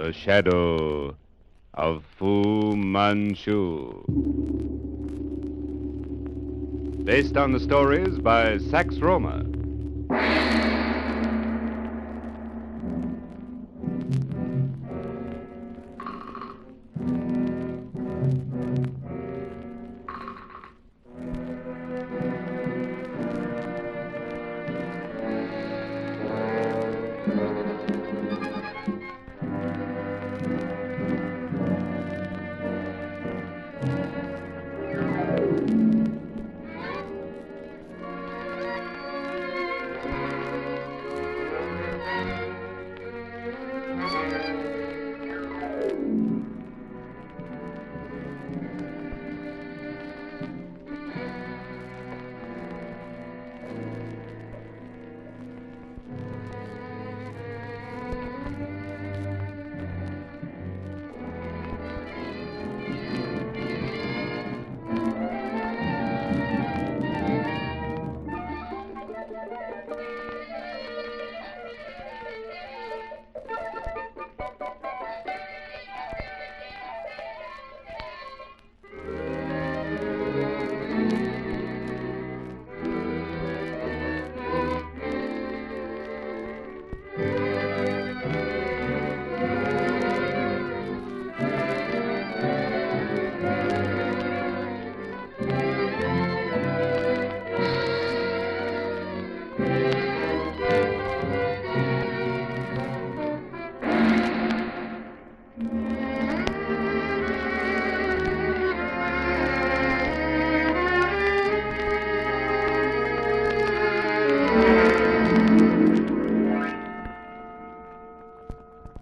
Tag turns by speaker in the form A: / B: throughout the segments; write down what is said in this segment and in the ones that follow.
A: The Shadow of Fu Manchu. Based on the stories by Sax Rohner.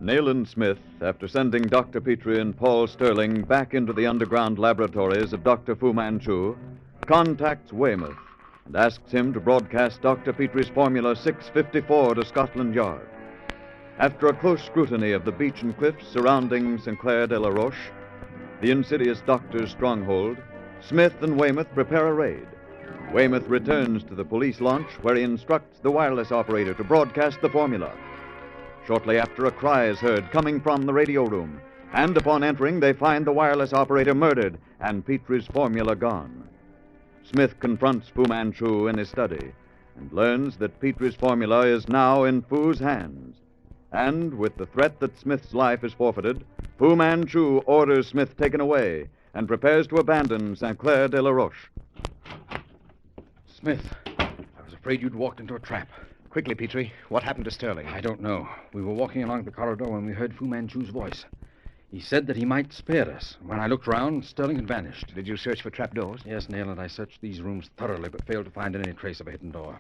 B: Nayland Smith, after sending Dr. Petrie and Paul Sterling back into the underground laboratories of Dr. Fu Manchu, contacts Weymouth and asks him to broadcast Dr. Petrie's Formula 654 to Scotland Yard. After a close scrutiny of the beach and cliffs surrounding St. Clair de la Roche, the insidious doctor's stronghold, Smith and Weymouth prepare a raid. Weymouth returns to the police launch where he instructs the wireless operator to broadcast the formula. Shortly after, a cry is heard coming from the radio room, and upon entering, they find the wireless operator murdered and Petrie's formula gone. Smith confronts Fu Manchu in his study and learns that Petrie's formula is now in Fu's hands. And with the threat that Smith's life is forfeited, Fu Manchu orders Smith taken away and prepares to abandon St. Clair de la Roche.
C: Smith, I was afraid you'd walked into a trap.
D: Quickly, Petrie. What happened to Sterling?
C: I don't know. We were walking along the corridor when we heard Fu Manchu's voice. He said that he might spare us. When I looked around, Sterling had vanished.
D: Did you search for trapdoors?
C: Yes, Nayland, I searched these rooms thoroughly, but failed to find any trace of a hidden door.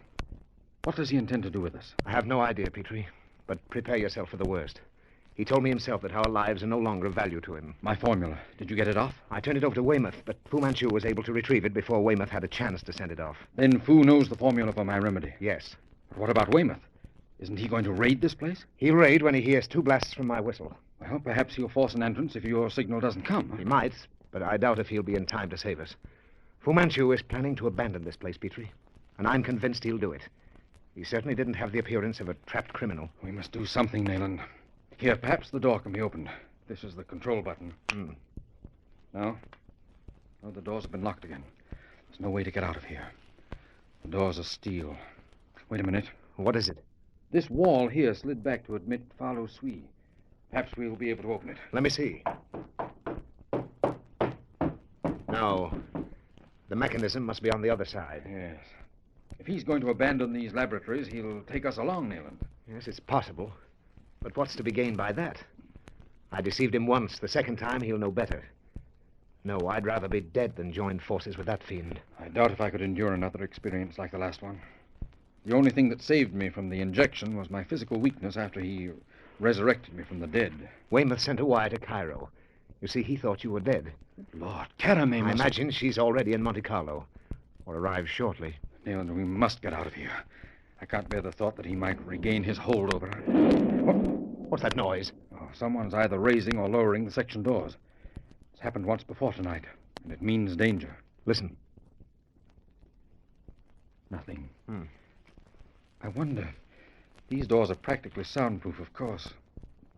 C: What does he intend to do with us?
D: I have no idea, Petrie. But prepare yourself for the worst. He told me himself that our lives are no longer of value to him.
C: My formula. Did you get it off?
D: I turned it over to Weymouth, but Fu Manchu was able to retrieve it before Weymouth had a chance to send it off.
C: Then Fu knows the formula for my remedy.
D: Yes.
C: But what about Weymouth? Isn't he going to raid this place?
D: He'll raid when he hears 2 blasts from my whistle.
C: Well, perhaps he'll force an entrance if your signal doesn't come.
D: He might, but I doubt if he'll be in time to save us. Fu Manchu is planning to abandon this place, Petrie, and I'm convinced he'll do it. He certainly didn't have the appearance of a trapped criminal.
C: We must do something, Nayland. Here, perhaps the door can be opened. This is the control button. No? No, the doors have been locked again. There's no way to get out of here. The doors are steel. Wait a minute.
D: What is it?
C: This wall here slid back to admit Falo Sui. Perhaps we'll be able to open it.
D: Let me see. No. The mechanism must be on the other side.
C: Yes. If he's going to abandon these laboratories, he'll take us along, Nayland.
D: Yes, it's possible. But what's to be gained by that? I deceived him once. The second time, he'll know better. No, I'd rather be dead than join forces with that fiend.
C: I doubt if I could endure another experience like the last one. The only thing that saved me from the injection was my physical weakness after he resurrected me from the dead.
D: Weymouth sent a wire to Cairo. You see, he thought you were dead.
C: Lord, Karamé
D: I imagine she's already in Monte Carlo, or arrived shortly.
C: Nayland, we must get out of here. I can't bear the thought that he might regain his hold over her.
D: What's that noise?
C: Oh, someone's either raising or lowering the section doors. It's happened once before tonight, and it means danger.
D: Listen.
C: Nothing. I wonder. These doors are practically soundproof, of course.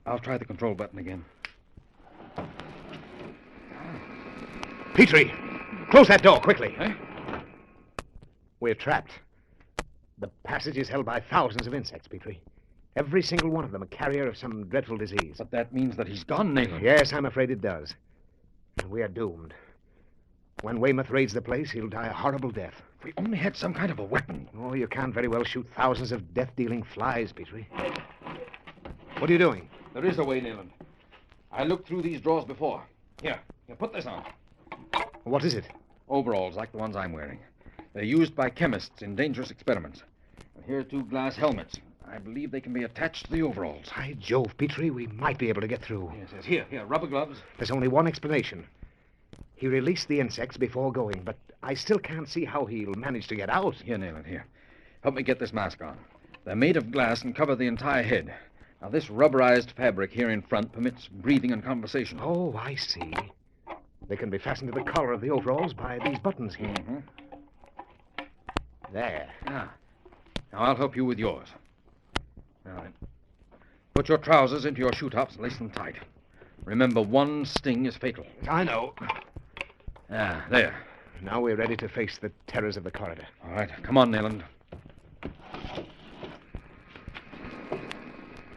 C: I'll try the control button again.
D: Petrie, close that door quickly.
C: Eh?
D: We're trapped. The passage is held by thousands of insects, Petrie. Every single one of them a carrier of some dreadful disease.
C: But that means that he's gone, Nayland.
D: Yes, I'm afraid it does. And we are doomed. When Weymouth raids the place, he'll die a horrible death.
C: If we only had some kind of a weapon.
D: Oh, you can't very well shoot thousands of death-dealing flies, Petrie. What are you doing?
C: There is a way, Nayland. I looked through these drawers before. Here, put this on.
D: What is it?
C: Overalls like the ones I'm wearing. They're used by chemists in dangerous experiments. And here are 2 glass helmets. I believe they can be attached to the overalls.
D: By Jove, Petrie, we might be able to get through.
C: Yes. Here, rubber gloves.
D: There's only one explanation. He released the insects before going, but I still can't see how he'll manage to get out.
C: Here, Nayland, here. Help me get this mask on. They're made of glass and cover the entire head. Now, this rubberized fabric here in front permits breathing and conversation.
D: Oh, I see. They can be fastened to the collar of the overalls by these buttons here.
C: Mm-hmm.
D: There.
C: Ah. Now, I'll help you with yours. Now then. Put your trousers into your shoe tops and lace them tight. Remember, one sting is fatal.
D: I know.
C: Ah, there.
D: Now we're ready to face the terrors of the corridor.
C: All right. Come on, Nayland.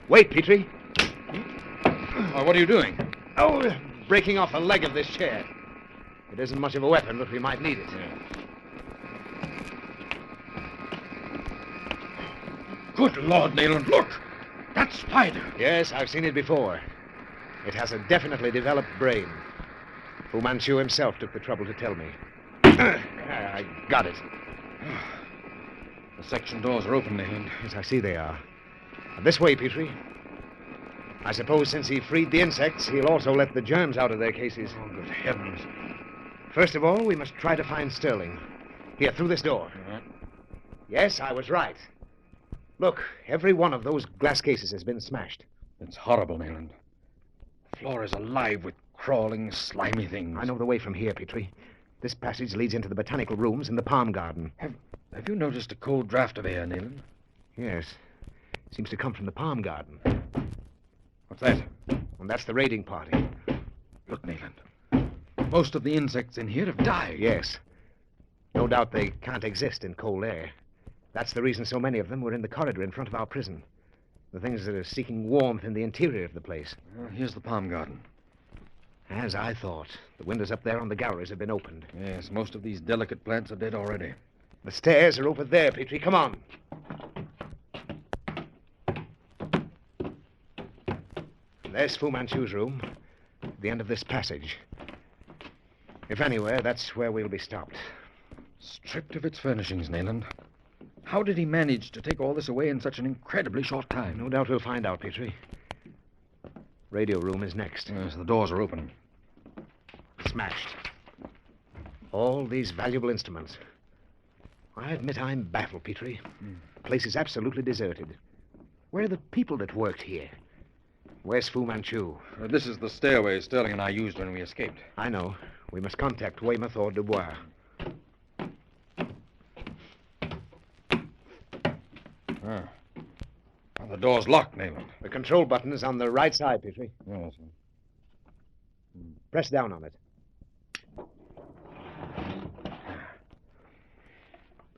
D: Wait, Petrie.
C: Oh, what are you doing?
D: Oh, breaking off a leg of this chair. It isn't much of a weapon, but we might need it.
C: Good Lord, Nayland, look! That spider!
D: Yes, I've seen it before. It has a definitely developed brain. Fu Manchu himself took the trouble to tell me. I got it.
C: The section doors are open, Nayland.
D: Yes, I see they are. This way, Petrie. I suppose since he freed the insects, he'll also let the germs out of their cases.
C: Oh, good heavens.
D: First of all, we must try to find Sterling. Here, through this door. Yes, I was right. Look, every one of those glass cases has been smashed.
C: It's horrible, Nayland. The floor is alive with crawling, slimy things.
D: I know the way from here, Petrie. This passage leads into the botanical rooms in the palm garden.
C: Have you noticed a cold draft of air, Nayland?
D: Yes. Seems to come from the palm garden.
C: What's that?
D: And that's the raiding party.
C: Look, Nayland. Most of the insects in here have died.
D: Yes. No doubt they can't exist in cold air. That's the reason so many of them were in the corridor in front of our prison. The things that are seeking warmth in the interior of the place.
C: Well, here's the palm garden.
D: As I thought. The windows up there on the galleries have been opened.
C: Yes, most of these delicate plants are dead already.
D: The stairs are over there, Petrie. Come on. There's Fu Manchu's room. At the end of this passage. If anywhere, that's where we'll be stopped.
C: Stripped of its furnishings, Nayland. How did he manage to take all this away in such an incredibly short time?
D: No doubt we'll find out, Petrie. Radio room is next.
C: Yes, the doors are open.
D: Smashed. All these valuable instruments. I admit I'm baffled, Petrie. The place is absolutely deserted. Where are the people that worked here? Where's Fu Manchu?
C: This is the stairway Sterling and I used when we escaped.
D: I know. We must contact Weymouth or Dubois.
C: Ah. Well, the door's locked, Nayland.
D: The control button is on the right side, Petrie.
C: Yes.
D: Press down on it.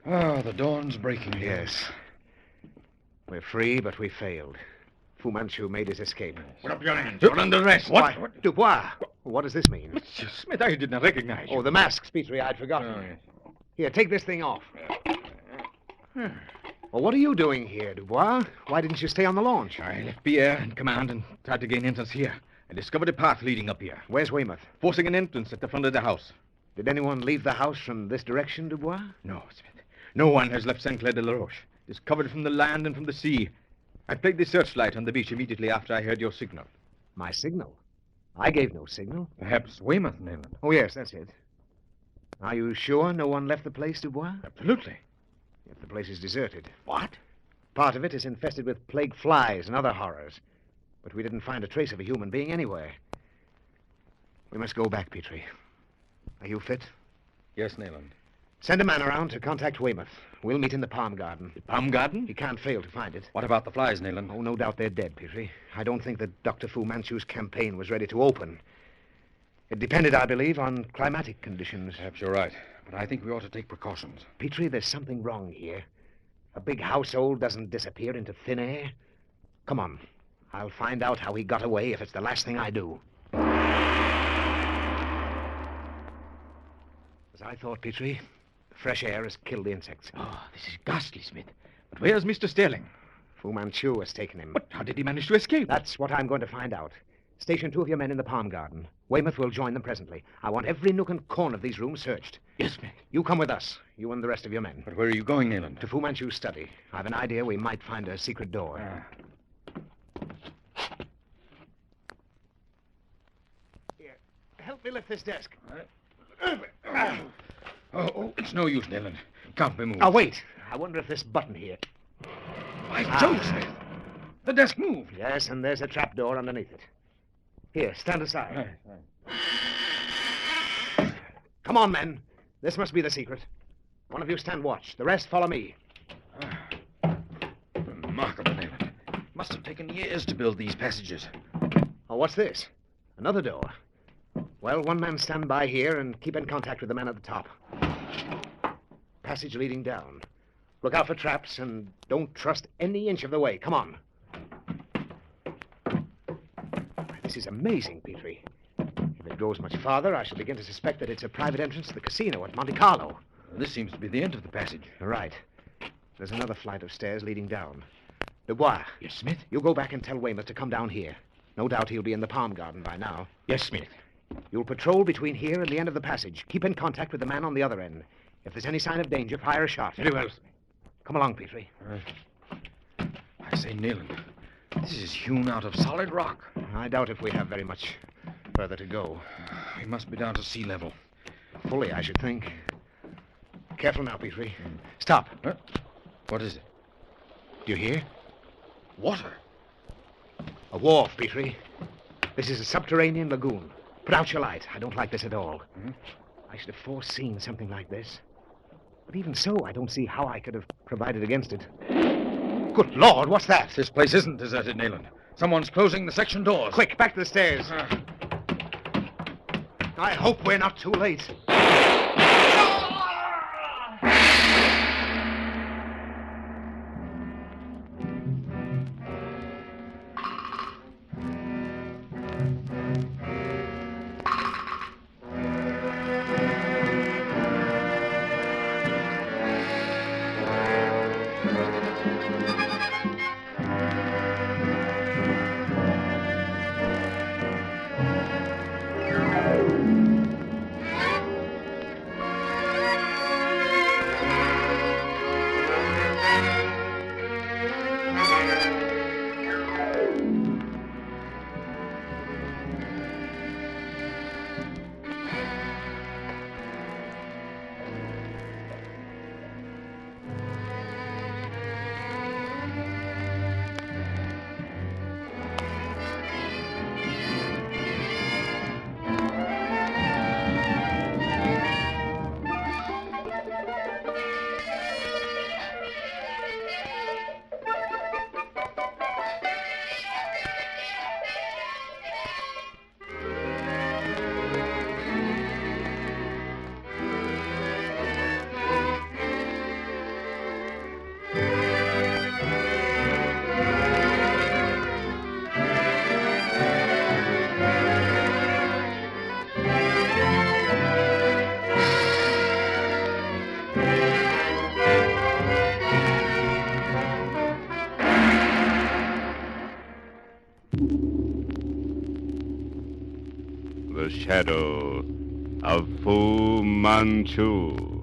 C: Ah, the dawn's breaking.
D: Yes. We're free, but we failed. Fu Manchu made his escape.
E: Put up your hands. You're under arrest.
D: Why, Dubois? What does this mean?
E: Monsieur Smith, I did not recognize you.
D: Oh, the masks, Petrie. I'd forgotten.
C: Oh, yes.
D: Here, take this thing off. Well, what are you doing here, Dubois? Why didn't you stay on the launch?
E: I left Pierre in command and tried to gain entrance here. I discovered a path leading up here,
D: Where's Weymouth?
E: forcing an entrance at the front of the house.
D: Did anyone leave the house from this direction, Dubois?
E: No, Smith. No one has left St. Clair de la Roche. It's covered from the land and from the sea. I played the searchlight on the beach immediately after I heard your signal.
D: My signal? I gave no signal.
C: Perhaps Weymouth, Nayland.
D: Oh, yes, that's it. Are you sure no one left the place, Dubois?
E: Absolutely.
D: If the place is deserted.
E: What?
D: Part of it is infested with plague flies and other horrors. But we didn't find a trace of a human being anywhere. We must go back, Petrie. Are you fit?
C: Yes, Nayland.
D: Send a man around to contact Weymouth. We'll meet in the Palm Garden.
E: The Palm Garden?
D: He can't fail to find it.
C: What about the Flies, Nayland?
D: Oh, no doubt they're dead, Petrie. I don't think that Dr. Fu Manchu's campaign was ready to open. It depended, I believe, on climatic conditions.
C: Perhaps you're right, but I think we ought to take precautions.
D: Petrie, there's something wrong here. A big household doesn't disappear into thin air. Come on. I'll find out how he got away if it's the last thing I do. As I thought, Petrie, the fresh air has killed the insects.
E: Oh, this is ghastly, Smith. But where's Mr. Sterling?
D: Fu Manchu has taken him.
E: But how did he manage to escape?
D: That's what I'm going to find out. Station 2 of your men in the Palm Garden. Weymouth will join them presently. I want every nook and corner of these rooms searched.
E: Yes, Smith.
D: You come with us, you and the rest of your men.
C: But where are you going, Nayland?
D: To Fu Manchu's study. I've an idea we might find a secret door. Here, help me lift this desk.
C: Oh, it's no use, Nayland. Can't be moved.
D: Now, wait. I wonder if this button here...
C: By Jove, Smith. The desk moved.
D: Yes, and there's a trapdoor underneath it. Here, stand aside. Come on, men. This must be the secret. One of you stand watch. The rest follow me.
C: Remarkable, Nayland. Must have taken years to build these passages.
D: Oh, what's this? Another door. Well, one man stand by here and keep in contact with the man at the top. Passage leading down. Look out for traps and don't trust any inch of the way. Come on. This is amazing, Petrie. If it goes much farther, I shall begin to suspect that it's a private entrance to the casino at Monte Carlo.
C: This seems to be the end of the passage.
D: Right. There's another flight of stairs leading down. Dubois.
E: Yes, Smith?
D: You go back and tell Weymouth to come down here. No doubt he'll be in the Palm Garden by now.
E: Yes, Smith.
D: You'll patrol between here and the end of the passage. Keep in contact with the man on the other end. If there's any sign of danger, fire a shot.
E: Very well, Smith.
D: Come along, Petrie.
C: I say, Nayland, this is hewn out of solid rock.
D: I doubt if we have very much further to go.
C: We must be down to sea level.
D: Fully, I should think. Careful now, Petrie. Stop.
C: Huh? What is it?
D: Do you hear?
C: Water.
D: A wharf, Petrie. This is a subterranean lagoon. Put out your light. I don't like this at all. I should have foreseen something like this. But even so, I don't see how I could have provided against it. Good Lord, what's that?
C: This place isn't deserted, Nayland. Someone's closing the section doors.
D: Quick, back to the stairs. I hope we're not too late.
A: The Shadow of Fu Manchu.